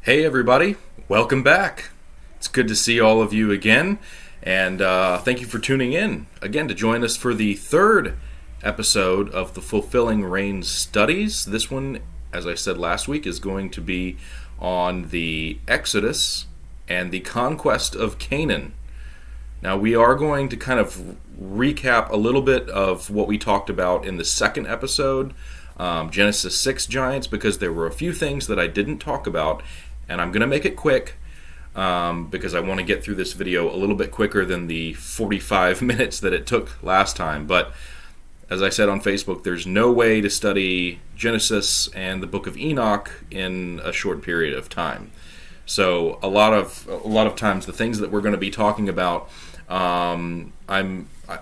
Hey everybody, welcome back. It's good to see all of you again, and thank you for tuning in again to join us for the third episode of the Fulfilling Reigns studies. This one, as I said last week, is going to be on the Exodus and the Conquest of Canaan. Now we are going to kind of recap a little bit of what we talked about in the second episode, Genesis 6 giants, because there were a few things that I didn't talk about. And I'm going to make it quick because I want to get through this video a little bit quicker than the 45 minutes that it took last time. But as I said on Facebook, there's no way to study Genesis and the book of Enoch in a short period of time. So a lot of times the things that we're going to be talking about, I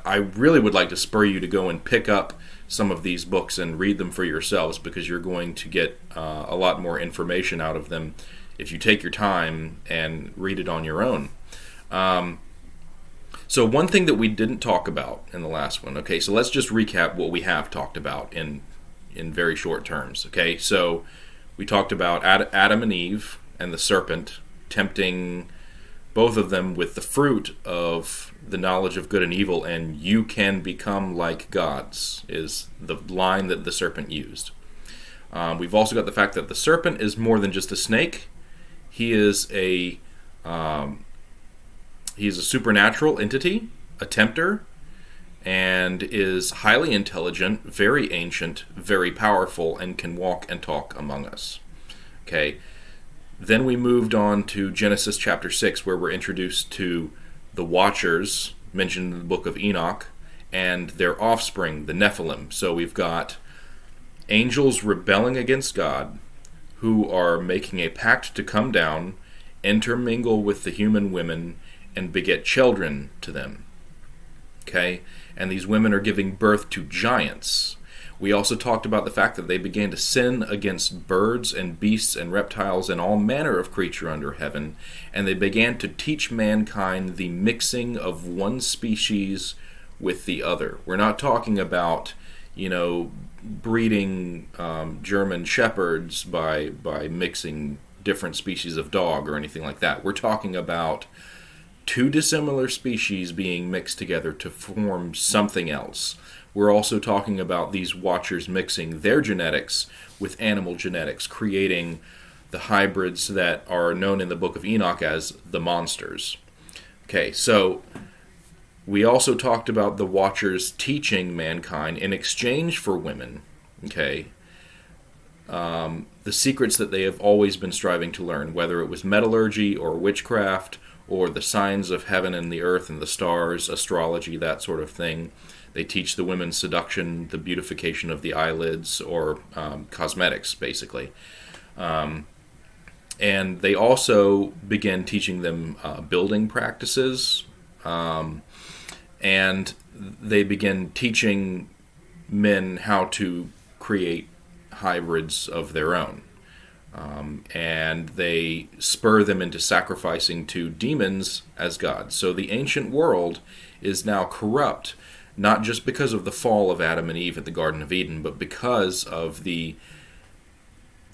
really would like to spur you to go and pick up some of these books and read them for yourselves, because you're going to get a lot more information out of them if you take your time and read it on your own. So one thing that we didn't talk about in the last one, okay, so let's just recap what we have talked about in very short terms, okay? So we talked about Adam and Eve and the serpent tempting both of them with the fruit of the knowledge of good and evil, and you can become like gods, is the line that the serpent used. We've also got the fact that the serpent is more than just a snake. He is a supernatural entity, a tempter, and is highly intelligent, very ancient, very powerful, and can walk and talk among us. Okay. Then we moved on to Genesis chapter 6, where we're introduced to the Watchers, mentioned in the book of Enoch, and their offspring, the Nephilim. So we've got angels rebelling against God, who are making a pact to come down, intermingle with the human women, and beget children to them. Okay? And these women are giving birth to giants. We also talked about the fact that they began to sin against birds and beasts and reptiles and all manner of creature under heaven, and they began to teach mankind the mixing of one species with the other. We're not talking about, breeding German shepherds by mixing different species of dog or anything like that. We're talking about two dissimilar species being mixed together to form something else. We're also talking about these Watchers mixing their genetics with animal genetics, creating the hybrids that are known in the book of Enoch as the monsters. Okay, so we also talked about the Watchers teaching mankind in exchange for women, okay, the secrets that they have always been striving to learn, whether it was metallurgy or witchcraft or the signs of heaven and the earth and the stars, astrology, that sort of thing. They teach the women seduction, the beautification of the eyelids, or cosmetics, basically. And they also begin teaching them building practices, and they begin teaching men how to create hybrids of their own. And they spur them into sacrificing to demons as gods. So the ancient world is now corrupt, not just because of the fall of Adam and Eve at the Garden of Eden, but because of the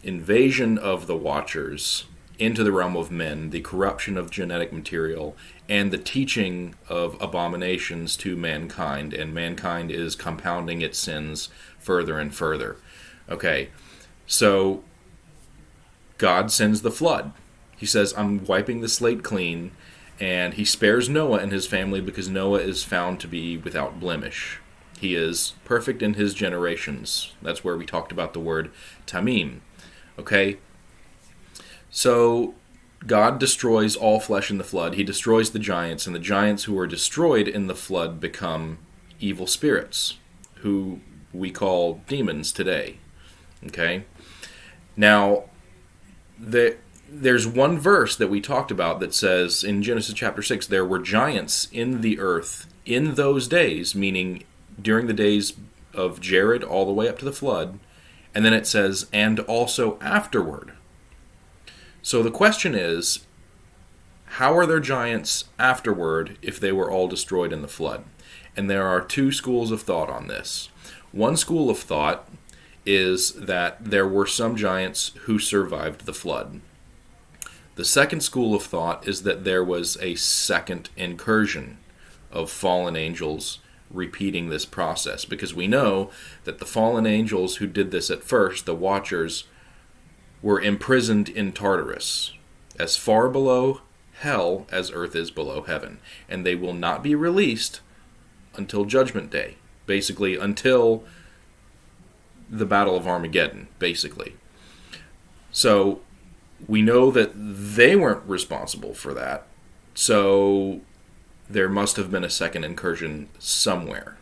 invasion of the Watchers into the realm of men, the corruption of genetic material, and the teaching of abominations to mankind, and mankind is compounding its sins further and further. Okay, so God sends the flood. He says, I'm wiping the slate clean, and he spares Noah and his family because Noah is found to be without blemish. He is perfect in his generations. That's where we talked about the word tamim. Okay? So God destroys all flesh in the flood. He destroys the giants, and the giants who are destroyed in the flood become evil spirits, who we call demons today. Okay? Now, there's one verse that we talked about that says in Genesis chapter 6, there were giants in the earth in those days, meaning during the days of Jared all the way up to the flood. And then it says, and also afterward. So the question is, how are there giants afterward if they were all destroyed in the flood? And there are two schools of thought on this. One school of thought is that there were some giants who survived the flood. The second school of thought is that there was a second incursion of fallen angels repeating this process, because we know that the fallen angels who did this at first, the Watchers, were imprisoned in Tartarus, as far below hell as earth is below heaven, and they will not be released until Judgment Day, basically until the Battle of Armageddon, basically. So we know that they weren't responsible for that, so there must have been a second incursion somewhere.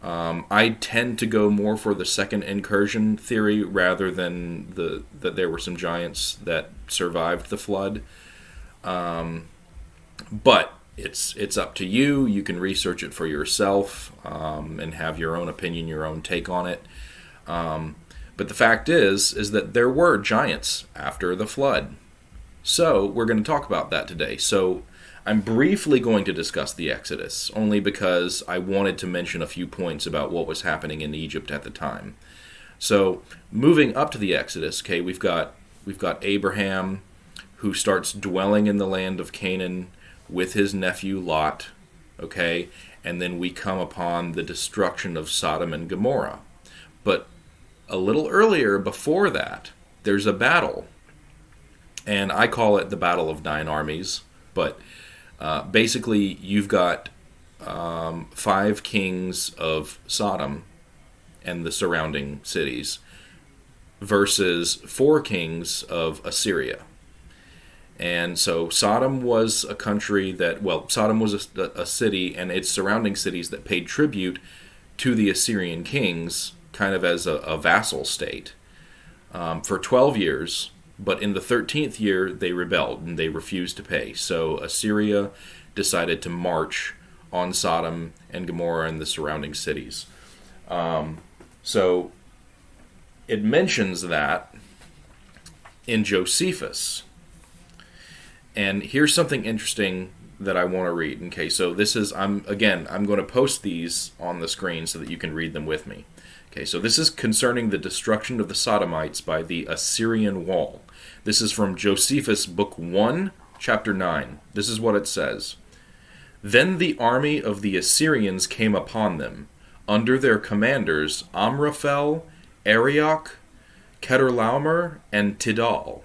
I tend to go more for the second incursion theory rather than that there were some giants that survived the flood. But it's up to you. You can research it for yourself and have your own opinion, your own take on it. But the fact is that there were giants after the flood. So we're going to talk about that today. So I'm briefly going to discuss the Exodus, only because I wanted to mention a few points about what was happening in Egypt at the time. So moving up to the Exodus, okay, we've got Abraham, who starts dwelling in the land of Canaan with his nephew Lot, okay, and then we come upon the destruction of Sodom and Gomorrah. But a little earlier, before that, there's a battle, and I call it the Battle of Nine Armies, but basically you've got 5 kings of Sodom and the surrounding cities versus 4 kings of Assyria. And so Sodom was a country that, Sodom was a city and its surrounding cities that paid tribute to the Assyrian kings, kind of as a vassal state, for 12 years. But in the 13th year, they rebelled and they refused to pay. So Assyria decided to march on Sodom and Gomorrah and the surrounding cities. So it mentions that in Josephus. And here's something interesting that I want to read. Okay, so this is, I'm going to post these on the screen so that you can read them with me. Okay, so this is concerning the destruction of the Sodomites by the Assyrian wall. This is from Josephus, Book 1, Chapter 9. This is what it says. Then the army of the Assyrians came upon them, under their commanders Amraphel, Arioch, Chedorlaomer, and Tidal.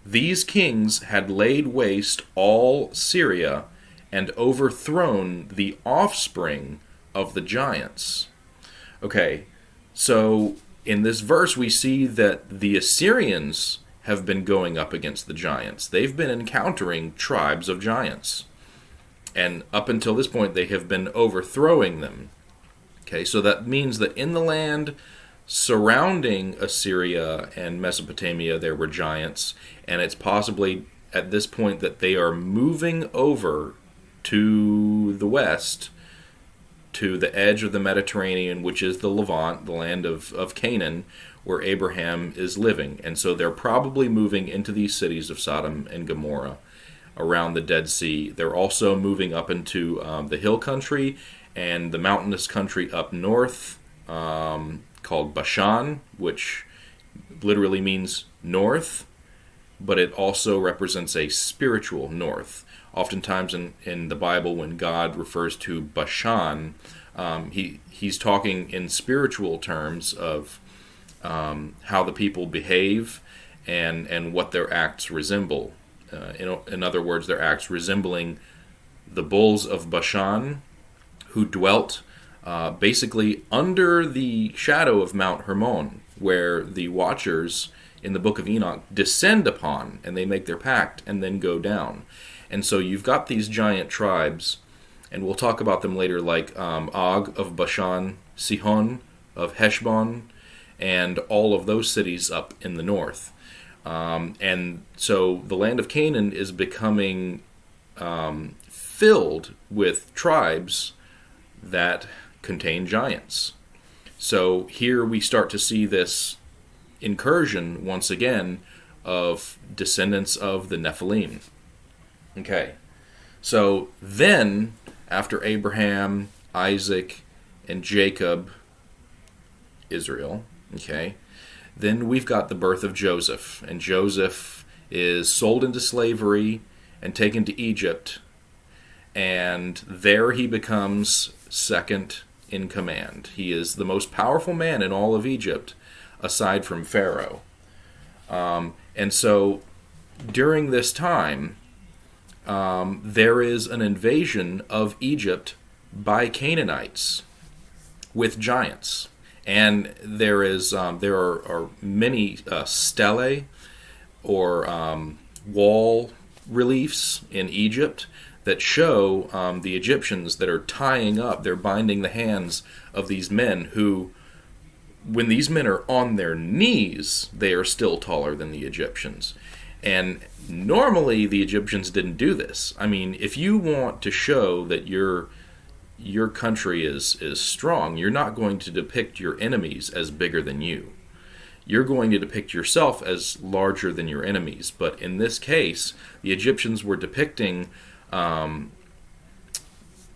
These kings had laid waste all Syria and overthrown the offspring of the giants. Okay, so in this verse we see that the Assyrians have been going up against the giants. They've been encountering tribes of giants. And up until this point they have been overthrowing them. Okay, so that means that in the land surrounding Assyria and Mesopotamia there were giants, and it's possibly at this point that they are moving over to the west, to the edge of the Mediterranean, which is the Levant, the land of Canaan, where Abraham is living. And so they're probably moving into these cities of Sodom and Gomorrah around the Dead Sea. They're also moving up into the hill country and the mountainous country up north, called Bashan, which literally means north, but it also represents a spiritual north. Oftentimes in the Bible, when God refers to Bashan, he's talking in spiritual terms of how the people behave and what their acts resemble. In other words, their acts resembling the bulls of Bashan, who dwelt basically under the shadow of Mount Hermon, where the Watchers in the book of Enoch descend upon, and they make their pact and then go down. And so you've got these giant tribes, and we'll talk about them later, like Og of Bashan, Sihon of Heshbon, and all of those cities up in the north. And so the land of Canaan is becoming filled with tribes that contain giants. So here we start to see this incursion once again of descendants of the Nephilim. Okay, so then after Abraham, Isaac, and Jacob, Israel, okay, then we've got the birth of Joseph, and Joseph is sold into slavery and taken to Egypt, and there he becomes second in command. He is the most powerful man in all of Egypt, aside from Pharaoh. And so during this time, there is an invasion of Egypt by Canaanites with giants. And there are many stelae or wall reliefs in Egypt that show the Egyptians that are tying up, they're binding the hands of these men who, when these men are on their knees, they are still taller than the Egyptians. And normally the Egyptians didn't do this. I mean, if you want to show that your country is strong, you're not going to depict your enemies as bigger than you. You're going to depict yourself as larger than your enemies. But in this case, the Egyptians were depicting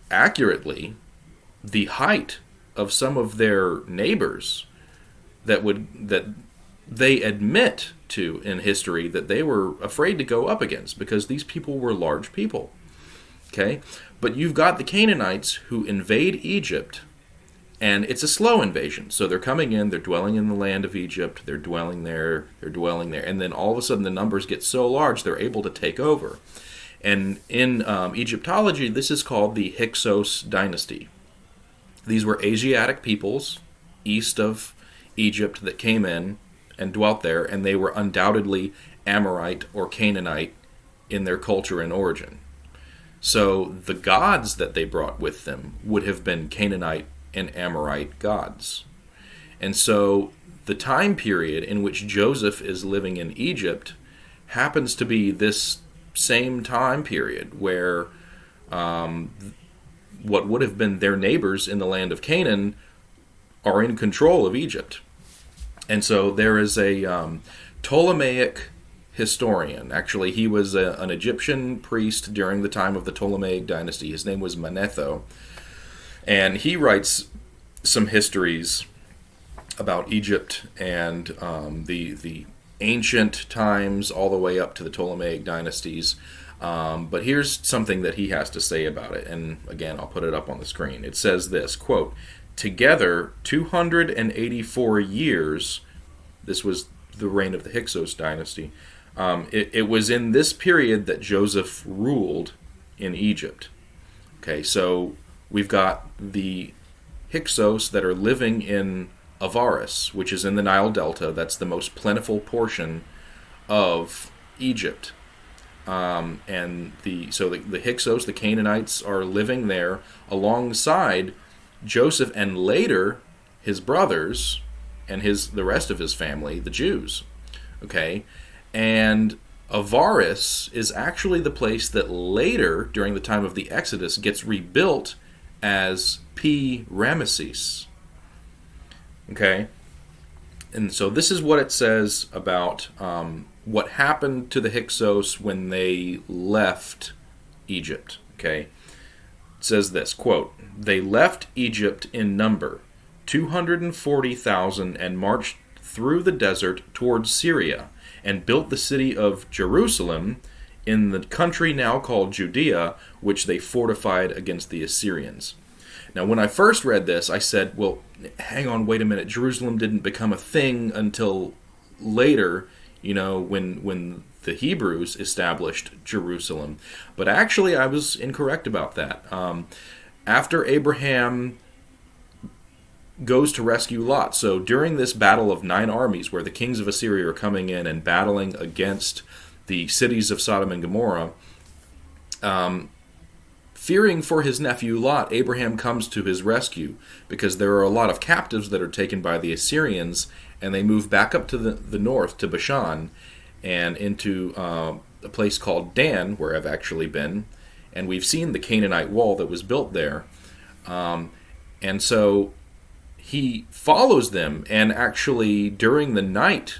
accurately the height of some of their neighbors that they admit to in history that they were afraid to go up against, because these people were large people. Okay? But you've got the Canaanites who invade Egypt, and it's a slow invasion. So they're coming in, they're dwelling in the land of Egypt, they're dwelling there, and then all of a sudden the numbers get so large they're able to take over. And in Egyptology, this is called the Hyksos Dynasty. These were Asiatic peoples east of Egypt that came in and dwelt there, and they were undoubtedly Amorite or Canaanite in their culture and origin. So the gods that they brought with them would have been Canaanite and Amorite gods. And so the time period in which Joseph is living in Egypt happens to be this same time period where what would have been their neighbors in the land of Canaan are in control of Egypt. And so there is a Ptolemaic historian. Actually, he was an Egyptian priest during the time of the Ptolemaic dynasty. His name was Manetho. And he writes some histories about Egypt and the ancient times all the way up to the Ptolemaic dynasties. But here's something that he has to say about it. And again, I'll put it up on the screen. It says this, quote, "Together, 284 years," this was the reign of the Hyksos Dynasty, it was in this period that Joseph ruled in Egypt. Okay, so we've got the Hyksos that are living in Avaris, which is in the Nile Delta. That's the most plentiful portion of Egypt. And the Hyksos, the Canaanites, are living there alongside Joseph and later his brothers and the rest of his family, the Jews. Okay? And Avaris is actually the place that later, during the time of the Exodus, gets rebuilt as P. Ramesses. Okay? And so this is what it says about what happened to the Hyksos when they left Egypt. Okay? It says this, quote, "They left Egypt in number, 240,000, and marched through the desert towards Syria, and built the city of Jerusalem in the country now called Judea, which they fortified against the Assyrians." Now, when I first read this, I said, well, hang on, wait a minute. Jerusalem didn't become a thing until later, when the Hebrews established Jerusalem. But actually, I was incorrect about that. After Abraham goes to rescue Lot, so during this battle of 9 armies, where the kings of Assyria are coming in and battling against the cities of Sodom and Gomorrah, fearing for his nephew Lot, Abraham comes to his rescue, because there are a lot of captives that are taken by the Assyrians, and they move back up to the north, to Bashan, and into a place called Dan, where I've actually been, and we've seen the Canaanite wall that was built there. And so he follows them, and actually during the night,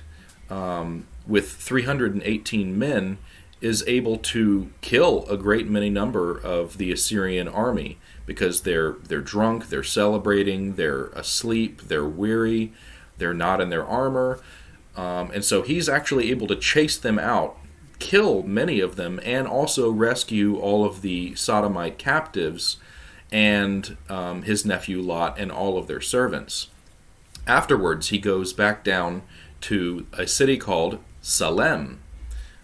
with 318 men, is able to kill a great many number of the Assyrian army, because they're drunk, they're celebrating, they're asleep, they're weary, they're not in their armor. And so he's actually able to chase them out kill many of them and also rescue all of the Sodomite captives and his nephew Lot and all of their servants. Afterwards, he goes back down to a city called Salem,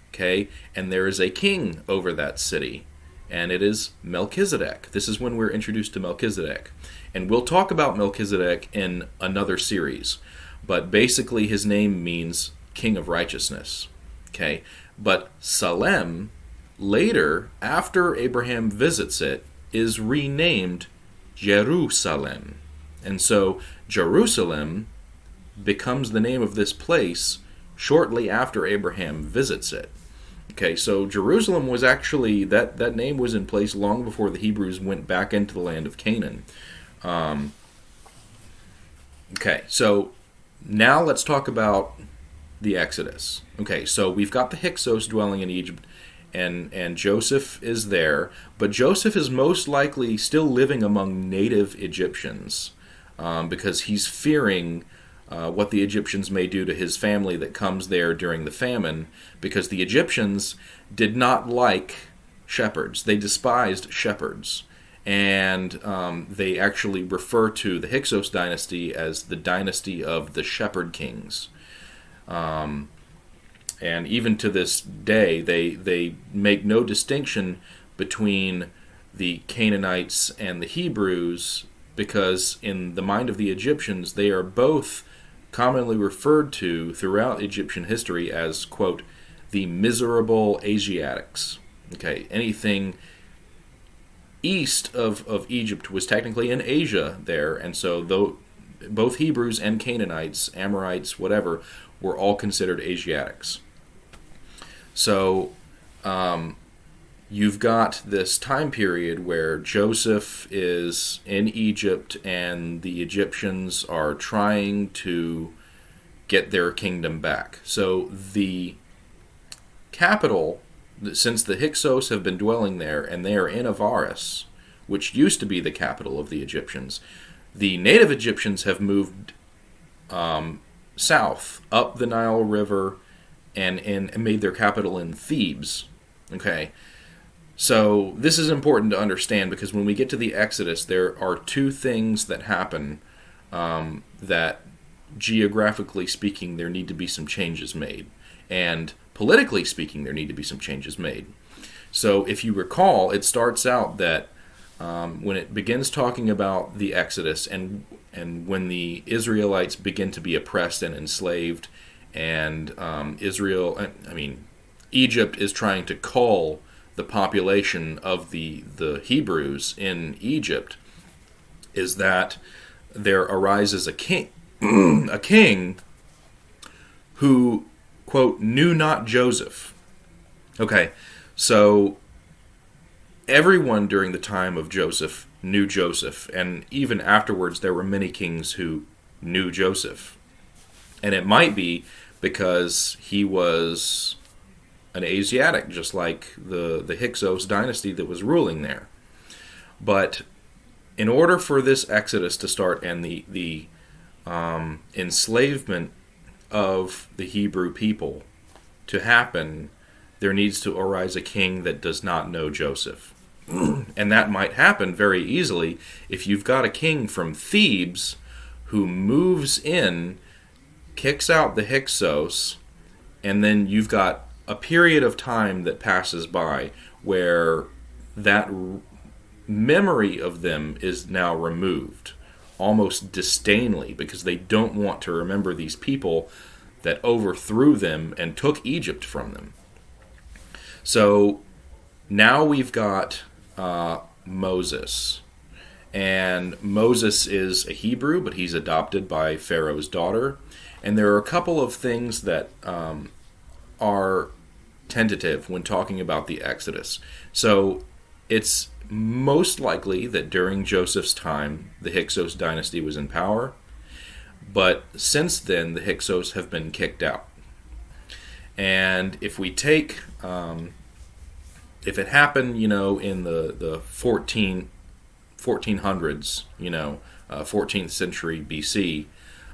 okay, and there is a king over that city, and it is Melchizedek. This is when we're introduced to Melchizedek, and we'll talk about Melchizedek in another series, but basically his name means king of righteousness, okay, but Salem, later, after Abraham visits it, is renamed Jerusalem. And so Jerusalem becomes the name of this place shortly after Abraham visits it. Okay, so Jerusalem was actually, that name was in place long before the Hebrews went back into the land of Canaan. Okay, so now let's talk about the Exodus. Okay, so we've got the Hyksos dwelling in Egypt, and Joseph is there, but Joseph is most likely still living among native Egyptians because he's fearing what the Egyptians may do to his family that comes there during the famine, because the Egyptians did not like shepherds. They despised shepherds, and they actually refer to the Hyksos Dynasty as the dynasty of the shepherd kings. And even to this day, they make no distinction between the Canaanites and the Hebrews, because in the mind of the Egyptians, they are both commonly referred to throughout Egyptian history as, quote, the miserable Asiatics. Okay, anything east of Egypt was technically in Asia there, and so though both Hebrews and Canaanites, Amorites, whatever, were all considered Asiatics. So you've got this time period where Joseph is in Egypt and the Egyptians are trying to get their kingdom back. So the capital, since the Hyksos have been dwelling there and they are in Avaris, which used to be the capital of the Egyptians, the native Egyptians have moved south, up the Nile River, and made their capital in Thebes. Okay, so this is important to understand, because when we get to the Exodus, there are two things that happen that, geographically speaking, there need to be some changes made, and politically speaking, there need to be some changes made. So if you recall, it starts out that when it begins talking about the Exodus and when the Israelites begin to be oppressed and enslaved, and Egypt is trying to cull the population of the Hebrews in Egypt, is that there arises a king, a king who, quote, knew not Joseph. Okay, so everyone during the time of Joseph knew Joseph, and even afterwards there were many kings who knew Joseph. And it might be because he was an Asiatic, just like the Hyksos dynasty that was ruling there. But in order for this Exodus to start and the enslavement of the Hebrew people to happen, there needs to arise a king that does not know Joseph. And that might happen very easily if you've got a king from Thebes who moves in, kicks out the Hyksos, and then you've got a period of time that passes by where that memory of them is now removed, almost disdainly, because they don't want to remember these people that overthrew them and took Egypt from them. So now we've got Moses. And Moses is a Hebrew, but he's adopted by Pharaoh's daughter. And there are a couple of things that are tentative when talking about the Exodus. So it's most likely that during Joseph's time, the Hyksos dynasty was in power. But since then, the Hyksos have been kicked out. And if we take, if it happened, in the 1400s, 14th century BC,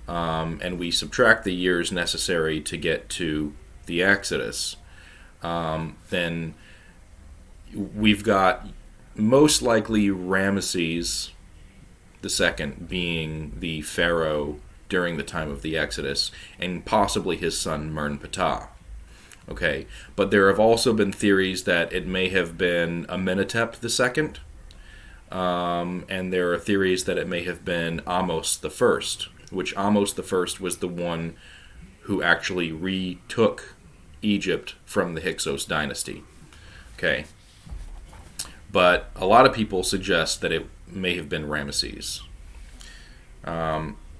and we subtract the years necessary to get to the Exodus, then we've got most likely Ramesses II being the pharaoh during the time of the Exodus, and possibly his son Mernptah. Okay, but there have also been theories that it may have been Amenhotep II, and there are theories that it may have been Ahmose I, which Ahmose I was the one who actually retook Egypt from the Hyksos Dynasty. Okay, but a lot of people suggest that it may have been Ramesses.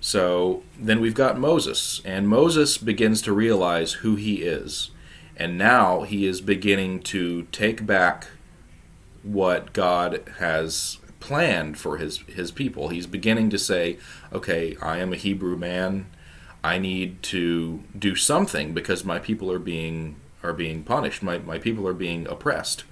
So then we've got Moses, and Moses begins to realize who he is. And now he is beginning to take back what God has planned for his people. He's beginning to say, okay, I am a Hebrew man. I need to do something because my people are being punished. My people are being oppressed.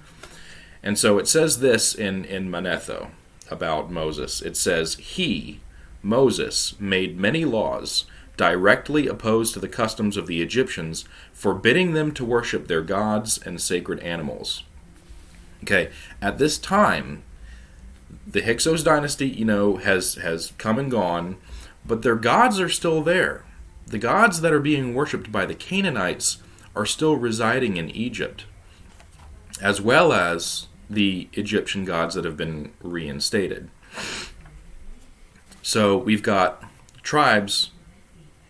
And so it says this in Manetho about Moses. It says, he, Moses, made many laws directly opposed to the customs of the Egyptians, forbidding them to worship their gods and sacred animals. Okay, at this time, the Hyksos Dynasty, has come and gone, but their gods are still there. The gods that are being worshipped by the Canaanites are still residing in Egypt, as well as the Egyptian gods that have been reinstated. So we've got tribes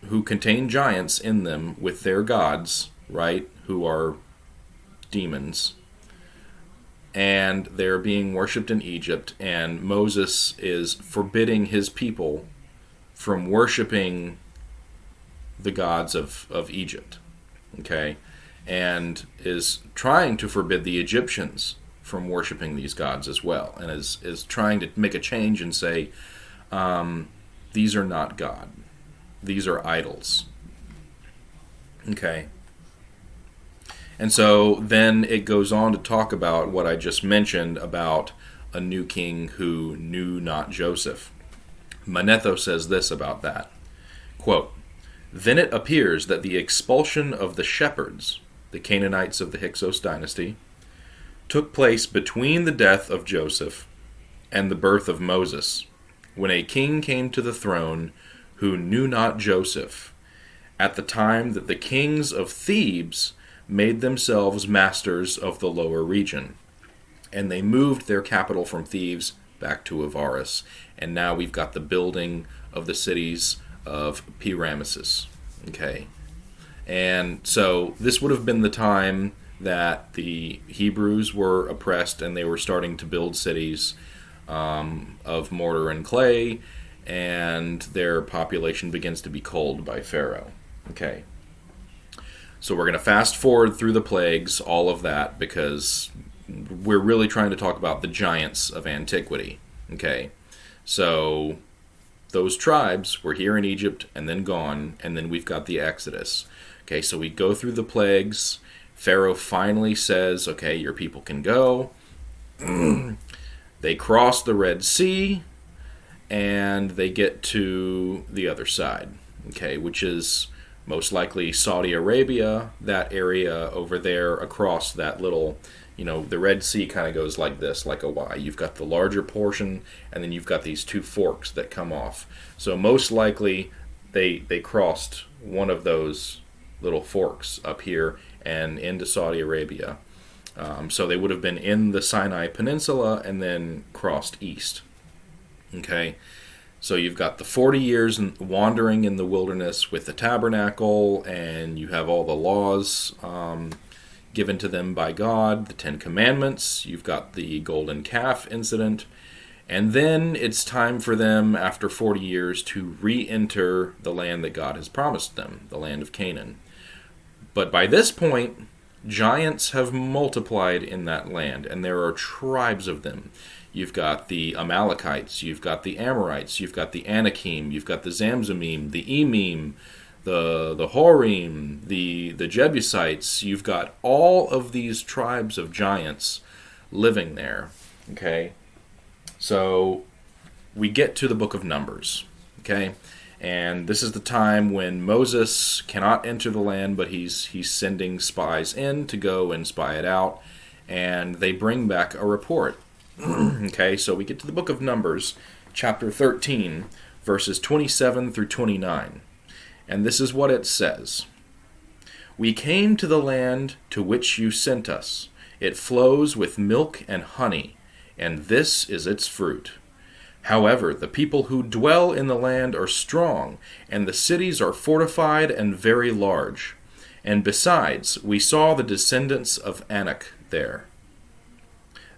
who contain giants in them with their gods, right, who are demons, and they're being worshipped in Egypt, and Moses is forbidding his people from worshiping the gods of Egypt, okay, and is trying to forbid the Egyptians from worshiping these gods as well, and is trying to make a change and say, these are not God. These are idols. Okay. And so then it goes on to talk about what I just mentioned about a new king who knew not Joseph. Manetho says this about that. Quote, then it appears that the expulsion of the shepherds, the Canaanites of the Hyksos dynasty, took place between the death of Joseph and the birth of Moses, when a king came to the throne who knew not Joseph, at the time that the kings of Thebes made themselves masters of the lower region. And they moved their capital from Thebes back to Avaris. And now we've got the building of the cities of Pi-Ramesses. Okay. And so this would have been the time that the Hebrews were oppressed and they were starting to build cities of mortar and clay, and their population begins to be culled by Pharaoh. Okay. So we're going to fast forward through the plagues, all of that, because we're really trying to talk about the giants of antiquity. Okay. So those tribes were here in Egypt and then gone, and then we've got the Exodus. Okay, so we go through the plagues. Pharaoh finally says, okay, your people can go. They cross the Red Sea, and they get to the other side, okay, which is most likely Saudi Arabia, that area over there across that little, the Red Sea kind of goes like this, like a Y. You've got the larger portion, and then you've got these two forks that come off. So most likely they crossed one of those little forks up here and into Saudi Arabia. So they would have been in the Sinai Peninsula and then crossed east. Okay, so you've got the 40 years wandering in the wilderness with the tabernacle, and you have all the laws given to them by God, the 10 Commandments. You've got the golden calf incident. And then it's time for them, after 40 years, to re-enter the land that God has promised them, the land of Canaan. But by this point, giants have multiplied in that land, and there are tribes of them. You've got the Amalekites, you've got the Amorites, you've got the Anakim, you've got the Zamzumim, the Emim, the Horim, the Jebusites. You've got all of these tribes of giants living there. Okay, so we get to the book of Numbers. Okay, And this is the time when Moses cannot enter the land, but he's sending spies in to go and spy it out. And they bring back a report. Okay, so we get to the book of Numbers, chapter 13, verses 27 through 29. And this is what it says. We came to the land to which you sent us. It flows with milk and honey, and this is its fruit. However, the people who dwell in the land are strong, and the cities are fortified and very large. And besides, we saw the descendants of Anak there.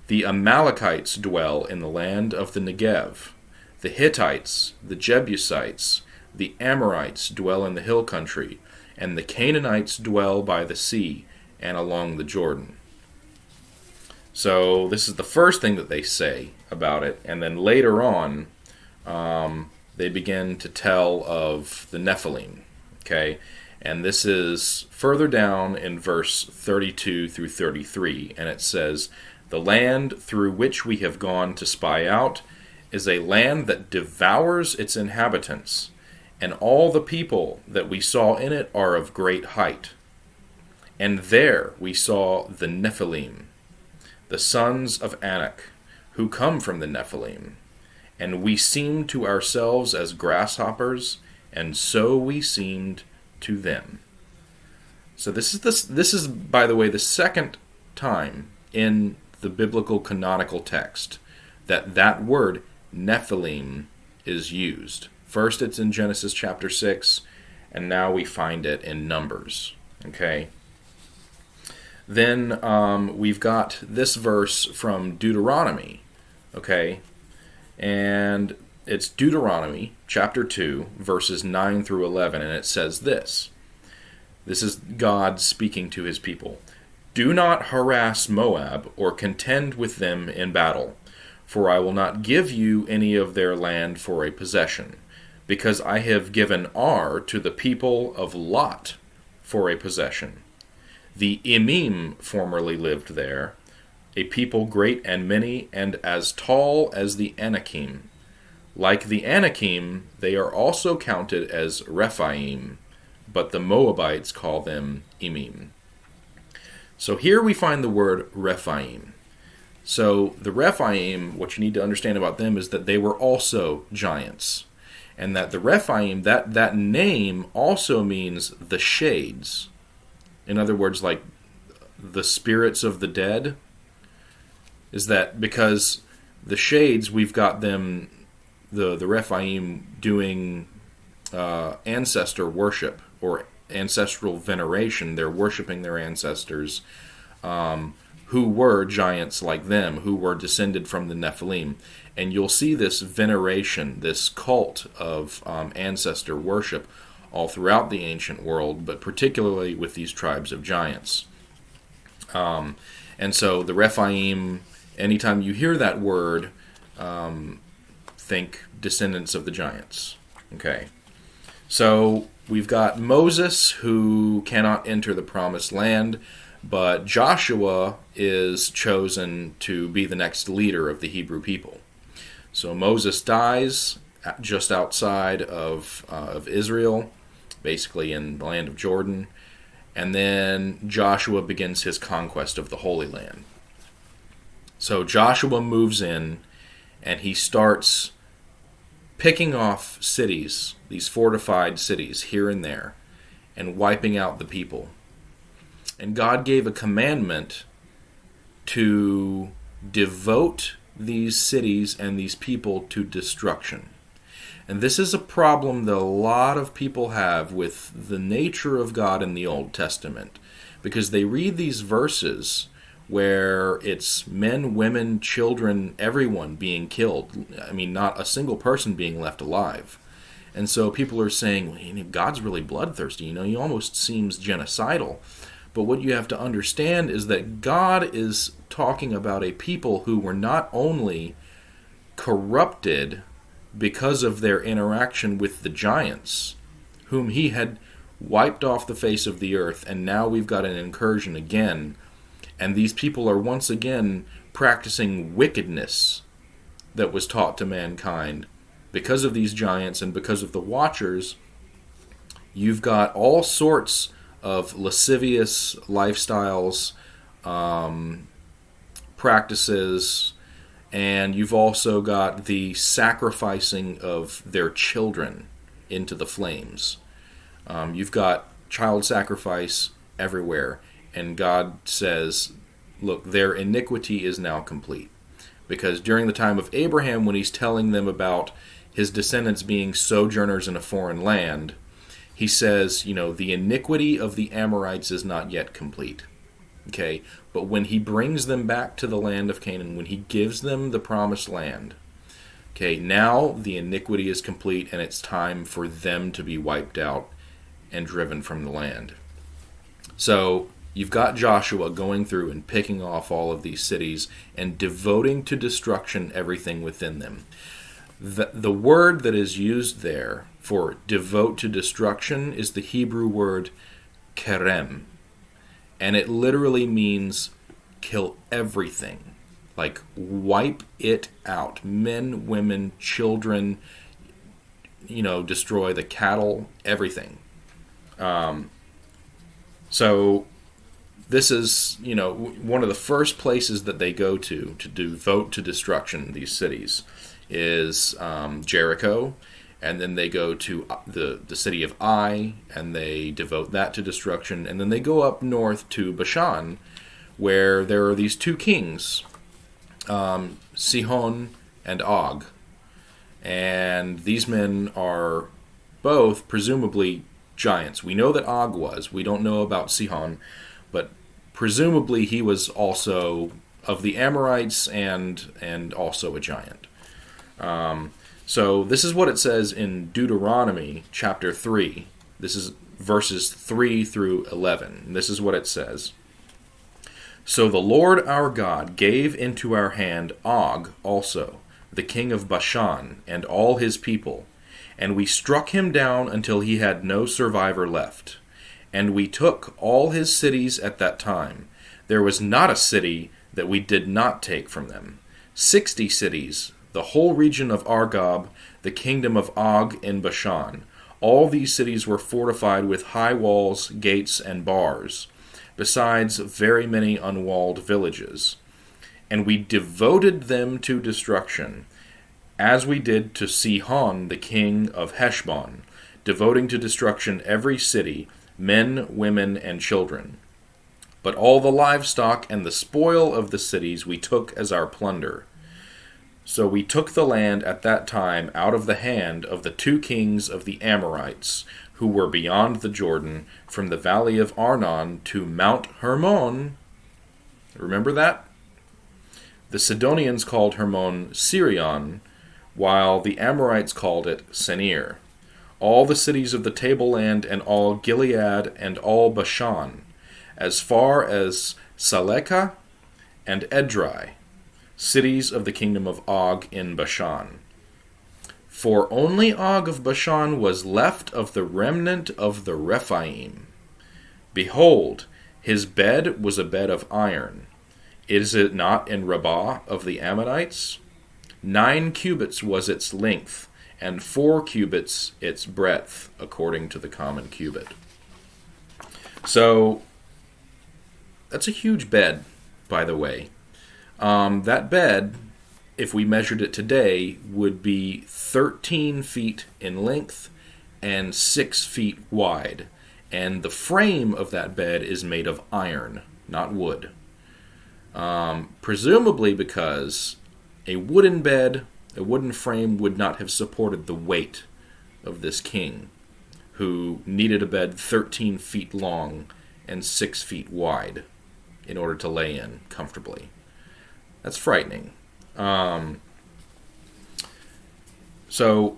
The Amalekites dwell in the land of the Negev. The Hittites, the Jebusites, the Amorites dwell in the hill country, and the Canaanites dwell by the sea and along the Jordan. So this is the first thing that they say about it, and then later on, they begin to tell of the Nephilim. Okay, and this is further down in verse 32 through 33, and it says, "The land through which we have gone to spy out is a land that devours its inhabitants, and all the people that we saw in it are of great height. And there we saw the Nephilim, the sons of Anak, who come from the Nephilim. And we seemed to ourselves as grasshoppers, and so we seemed to them." So this is, by the way, the second time in the biblical canonical text that word Nephilim is used. First it's in Genesis chapter 6, and now we find it in Numbers. Okay? Then we've got this verse from Deuteronomy, okay? And it's Deuteronomy chapter 2, verses 9 through 11, and it says this. This is God speaking to his people. "Do not harass Moab or contend with them in battle, for I will not give you any of their land for a possession, because I have given Ar to the people of Lot for a possession. The Emim formerly lived there, a people great and many, and as tall as the Anakim. Like the Anakim, they are also counted as Rephaim, but the Moabites call them Emim." So here we find the word Rephaim. So the Rephaim, what you need to understand about them is that they were also giants. And that the Rephaim, that name also means the shades. In other words, like the spirits of the dead, is that because the shades, we've got them, the Rephaim, doing ancestor worship or ancestral veneration. They're worshiping their ancestors who were giants like them, who were descended from the Nephilim. And you'll see this veneration, this cult of ancestor worship all throughout the ancient world, but particularly with these tribes of giants. And so the Rephaim, anytime you hear that word, think descendants of the giants. Okay. So we've got Moses, who cannot enter the promised land, but Joshua is chosen to be the next leader of the Hebrew people. So Moses dies just outside of Israel, basically in the land of Jordan, and then Joshua begins his conquest of the Holy Land. So Joshua moves in, and he starts picking off cities, these fortified cities here and there, and wiping out the people. And God gave a commandment to devote these cities and these people to destruction. And this is a problem that a lot of people have with the nature of God in the Old Testament, because they read these verses where it's men, women, children, everyone being killed. I mean, not a single person being left alive. And so people are saying, well, God's really bloodthirsty. He almost seems genocidal. But what you have to understand is that God is talking about a people who were not only corrupted because of their interaction with the giants, whom he had wiped off the face of the earth, and now we've got an incursion again, and these people are once again practicing wickedness that was taught to mankind because of these giants and because of the Watchers, you've got all sorts of lascivious lifestyles, practices, and you've also got the sacrificing of their children into the flames. You've got child sacrifice everywhere, and God says, look, their iniquity is now complete. Because during the time of Abraham, when he's telling them about his descendants being sojourners in a foreign land, he says, the iniquity of the Amorites is not yet complete. Okay? But when he brings them back to the land of Canaan, when he gives them the promised land, okay, now the iniquity is complete and it's time for them to be wiped out and driven from the land. So you've got Joshua going through and picking off all of these cities and devoting to destruction everything within them. The word that is used there for devote to destruction is the Hebrew word kerem. And it literally means kill everything. Like wipe it out. Men, women, children, destroy the cattle, everything. So this is, one of the first places that they go to devote to destruction, these cities, is Jericho. And then they go to the city of Ai, and they devote that to destruction. And then they go up north to Bashan, where there are these two kings, Sihon and Og. And these men are both presumably giants. We know that Og was. We don't know about Sihon, but presumably he was also of the Amorites and also a giant. So this is what it says in Deuteronomy chapter 3. This is verses 3 through 11. And this is what it says. So the Lord our God gave into our hand Og also, the king of Bashan, and all his people. And we struck him down until he had no survivor left. And we took all his cities at that time. There was not a city that we did not take from them. 60 cities, the whole region of Argob, the kingdom of Og in Bashan. All these cities were fortified with high walls, gates, and bars, besides very many unwalled villages. And we devoted them to destruction, as we did to Sihon, the king of Heshbon, devoting to destruction every city, men, women, and children. But all the livestock and the spoil of the cities we took as our plunder. So we took the land at that time out of the hand of the two kings of the Amorites, who were beyond the Jordan, from the valley of Arnon to Mount Hermon. Remember that? The Sidonians called Hermon Sirion, while the Amorites called it Senir. All the cities of the tableland and all Gilead and all Bashan, as far as Salekah and Edrei, cities of the kingdom of Og in Bashan. For only Og of Bashan was left of the remnant of the Rephaim. Behold, his bed was a bed of iron. Is it not in Rabbah of the Ammonites? 9 cubits was its length, and 4 cubits its breadth, according to the common cubit. So, that's a huge bed, by the way. That bed, if we measured it today, would be 13 feet in length and 6 feet wide. And the frame of that bed is made of iron, not wood. Presumably because a wooden bed, a wooden frame, would not have supported the weight of this king, who needed a bed 13 feet long and 6 feet wide in order to lay in comfortably. That's frightening. So,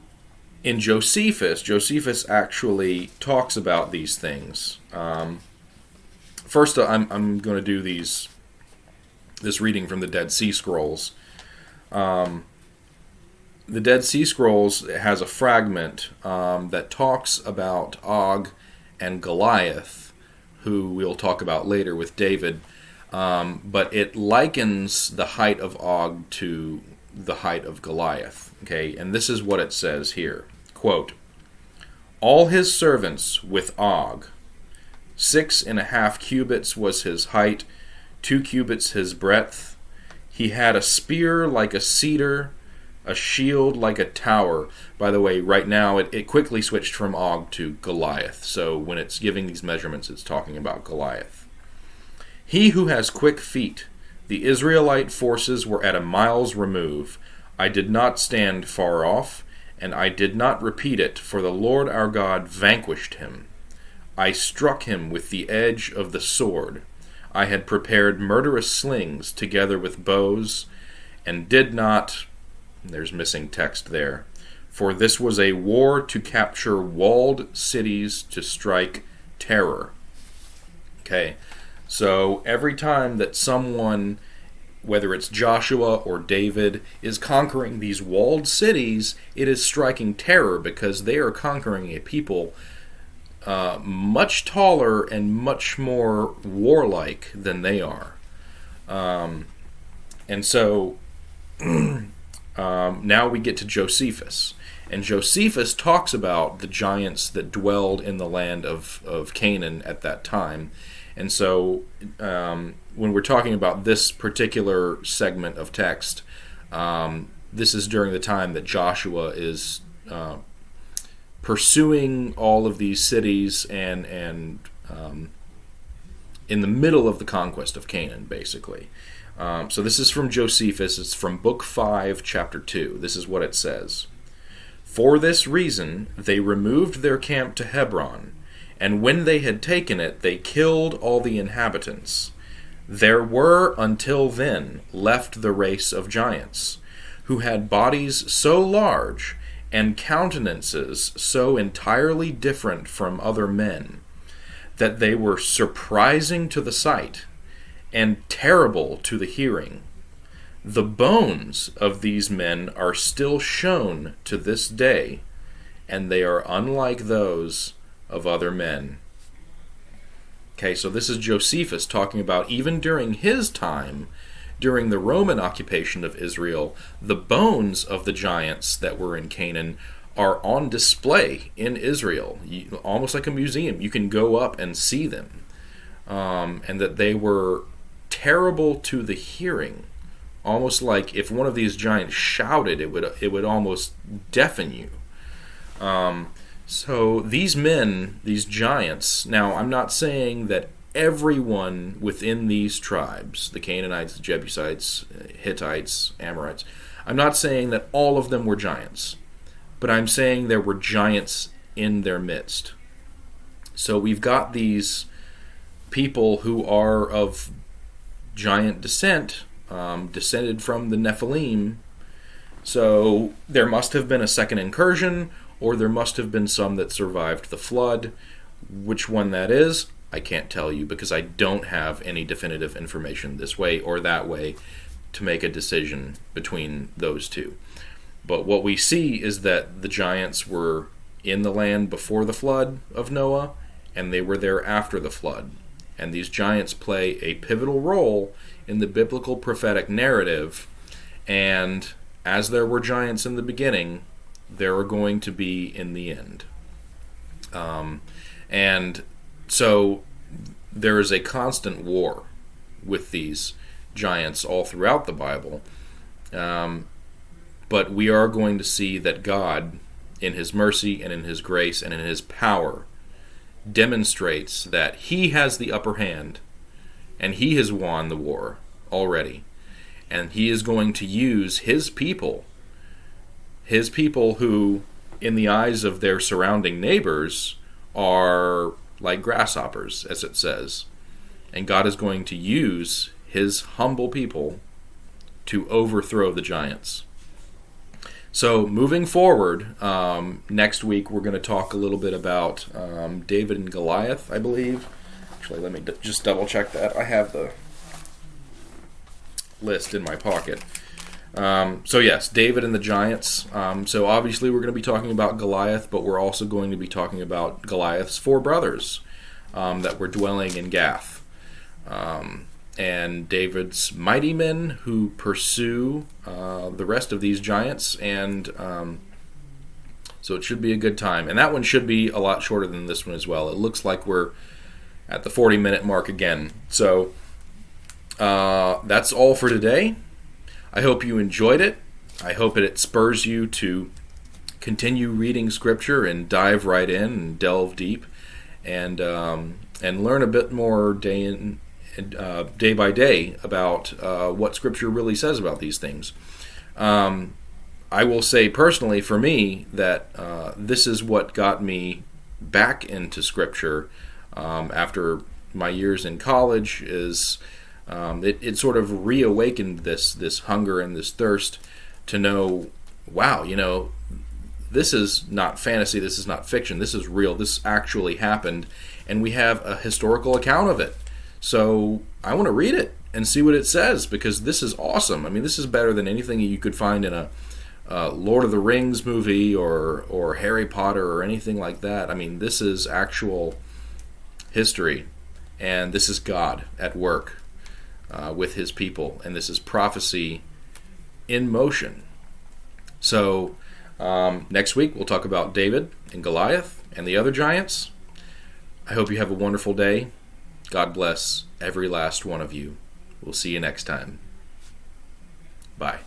in Josephus actually talks about these things. First, I'm going to do this reading from the Dead Sea Scrolls. The Dead Sea Scrolls has a fragment that talks about Og and Goliath, who we'll talk about later with David. But it likens the height of Og to the height of Goliath. Okay, and this is what it says here. Quote, "All his servants with Og, 6.5 cubits was his height, 2 cubits his breadth. He had a spear like a cedar, a shield like a tower." By the way, right now it quickly switched from Og to Goliath. So when it's giving these measurements, it's talking about Goliath. "He who has quick feet, the Israelite forces were at a mile's remove. I did not stand far off, and I did not repeat it, for the Lord our God vanquished him. I struck him with the edge of the sword. I had prepared murderous slings together with bows, and did not," there's missing text there, "for this was a war to capture walled cities, to strike terror." Okay, so every time that someone, whether it's Joshua or David, is conquering these walled cities, it is striking terror because they are conquering a people much taller and much more warlike than they are. And so now we get to Josephus. And Josephus talks about the giants that dwelled in the land of Canaan at that time. And so when we're talking about this particular segment of text, this is during the time that Joshua is pursuing all of these cities and in the middle of the conquest of Canaan, basically. So this is from Josephus. It's from Book 5, Chapter 2. This is what it says. "For this reason they removed their camp to Hebron, and when they had taken it, they killed all the inhabitants. There were until then left the race of giants, who had bodies so large and countenances so entirely different from other men, that they were surprising to the sight and terrible to the hearing. The bones of these men are still shown to this day, and they are unlike those of other men." Okay, so this is Josephus talking about even during his time, during the Roman occupation of Israel, the bones of the giants that were in Canaan are on display in Israel, almost like a museum. You can go up and see them, and that they were terrible to the hearing, almost like if one of these giants shouted, it would almost deafen you. So these men, these giants, now I'm not saying that everyone within these tribes, the Canaanites, the Jebusites, Hittites, Amorites, I'm not saying that all of them were giants, but I'm saying there were giants in their midst. So we've got these people who are of giant descent, descended from the Nephilim. So there must have been a second incursion, or there must have been some that survived the flood. Which one that is, I can't tell you because I don't have any definitive information this way or that way to make a decision between those two. But what we see is that the giants were in the land before the flood of Noah, and they were there after the flood. And these giants play a pivotal role in the biblical prophetic narrative, and as there were giants in the beginning, there are going to be in the end. And so there is a constant war with these giants all throughout the Bible. But we are going to see that God, in His mercy and in His grace and in His power, demonstrates that He has the upper hand, and He has won the war already. And He is going to use His people who, in the eyes of their surrounding neighbors, are like grasshoppers, as it says. And God is going to use His humble people to overthrow the giants. So moving forward, next week we're going to talk a little bit about David and Goliath, I believe. Actually, let me just double check that. I have the list in my pocket. So yes, David and the giants. So obviously we're going to be talking about Goliath, but we're also going to be talking about Goliath's 4 brothers that were dwelling in Gath. and David's mighty men who pursue the rest of these giants, and so it should be a good time. And that one should be a lot shorter than this one as well. It looks like we're at the 40-minute mark again. So that's all for today. I hope you enjoyed it. I hope it spurs you to continue reading Scripture and dive right in and delve deep, and learn a bit more day by day about what Scripture really says about these things. I will say personally, for me, that this is what got me back into Scripture after my years in college. It sort of reawakened this hunger and this thirst to know, wow, this is not fantasy, this is not fiction, this is real, this actually happened, and we have a historical account of it. So I want to read it and see what it says, because this is awesome. I mean, this is better than anything you could find in a Lord of the Rings movie or Harry Potter or anything like that. I mean, this is actual history, and this is God at work with his people, and this is prophecy in motion. So next week we'll talk about David and Goliath and the other giants. I hope you have a wonderful day. God bless every last one of you. We'll see you next time. Bye.